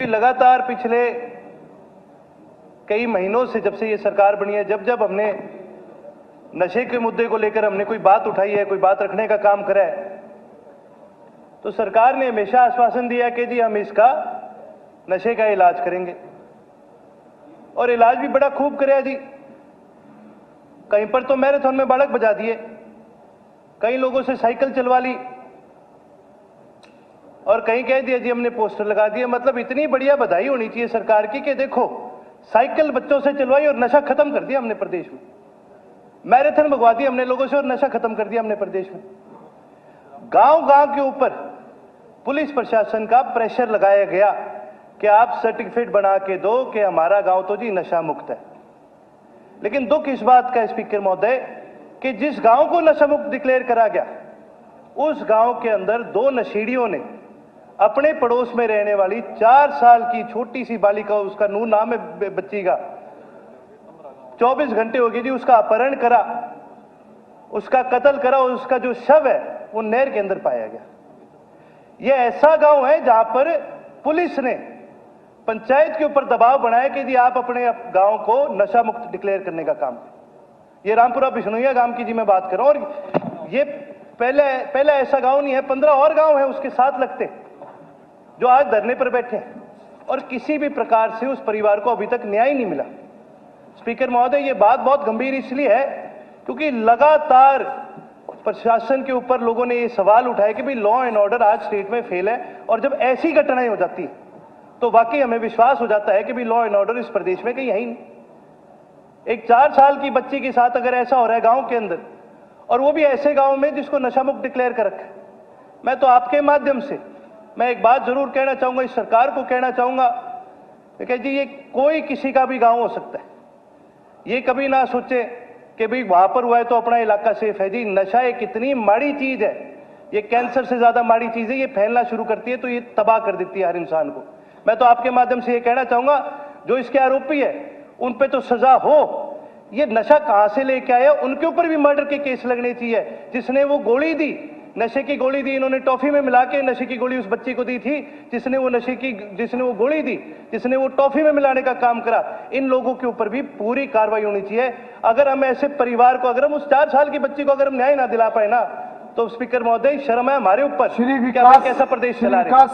लगातार पिछले कई महीनों से, जब से ये सरकार बनी है, जब जब हमने नशे के मुद्दे को लेकर हमने कोई बात उठाई है, कोई बात रखने का काम करा है, तो सरकार ने हमेशा आश्वासन दिया कि जी हम इसका नशे का इलाज करेंगे, और इलाज भी बड़ा खूब कराया जी। कहीं पर तो मैराथन में बालक बजा दिए, कई लोगों से साइकिल चलवा ली, और कहीं कह दिया जी हमने पोस्टर लगा दिए। मतलब इतनी बढ़िया बधाई होनी चाहिए सरकार की कि देखो साइकिल बच्चों से चलवाई और नशा खत्म कर दिया हमने प्रदेश में। मैराथन भगवा दी हमने लोगों से और नशा खत्म कर दिया हमने प्रदेश में। गांव गांव के ऊपर पुलिस प्रशासन का प्रेशर लगाया गया कि आप सर्टिफिकेट बना के दो कि हमारा गांव तो जी नशा मुक्त है। लेकिन दुख इस बात का स्पीकर महोदय कि जिस गांव को नशा मुक्त डिक्लेयर करा गया, उस गांव के अंदर दो नशेड़ियों ने अपने पड़ोस में रहने वाली 4 साल की छोटी सी बालिका, उसका नूर नाम है बच्ची का, 24 घंटे हो गए जी, उसका अपहरण करा, उसका कत्ल करा, और उसका जो शव है वो नहर के अंदर पाया गया। यह ऐसा गांव है जहां पर पुलिस ने पंचायत के ऊपर दबाव बनाया कि जी आप अपने गांव को नशा मुक्त डिक्लेयर करने का काम करें। ये रामपुरा बिश्नोइया गांव की जी मैं बात कर रहा हूं, और ये पहले ऐसा गांव नहीं है, 15 और गांव है उसके साथ लगते जो आज धरने पर बैठे हैं, और किसी भी प्रकार से उस परिवार को अभी तक न्याय नहीं मिला। स्पीकर महोदय, ये बात बहुत गंभीर इसलिए है क्योंकि लगातार प्रशासन के ऊपर लोगों ने ये सवाल उठाया कि भाई लॉ एंड ऑर्डर आज स्टेट में फेल है, और जब ऐसी घटनाएं हो जाती है तो वाकई हमें विश्वास हो जाता है कि भाई लॉ एंड ऑर्डर इस प्रदेश में कहीं है ही नहीं। एक 4 साल की बच्ची के साथ अगर ऐसा हो रहा है गांव के अंदर, और वो भी ऐसे गांव में जिसको नशा मुक्त डिक्लेयर कर रखा है, मैं तो आपके माध्यम से मैं एक बात जरूर कहना चाहूंगा, इस सरकार को कहना चाहूंगा कि जी ये कोई किसी का भी गांव हो सकता है। ये कभी ना सोचे कि भाई वहां पर हुआ है तो अपना इलाका सेफ है। जी नशा एक इतनी माड़ी चीज है, ये कैंसर से ज्यादा माड़ी चीज है। ये फैलना शुरू करती है तो ये तबाह कर देती है हर इंसान को। मैं तो आपके माध्यम से ये कहना चाहूंगा, जो इसके आरोपी है उन पे तो सजा हो। ये नशा कहां से लेके आया, उनके ऊपर भी मर्डर के केस लगने चाहिए। जिसने वो गोली दी, नशे की गोली दी, इन्होंने टॉफी में मिला के नशे की गोली उस बच्ची को दी थी, जिसने वो गोली दी, जिसने वो टॉफी में मिलाने का काम करा, इन लोगों के ऊपर भी पूरी कार्रवाई होनी चाहिए। अगर हम ऐसे परिवार को, अगर हम उस 4 साल की बच्ची को अगर हम न्याय ना दिला पाए ना, तो स्पीकर महोदय शर्म है हमारे ऊपर कि हम कैसा प्रदेश चला रहे हैं।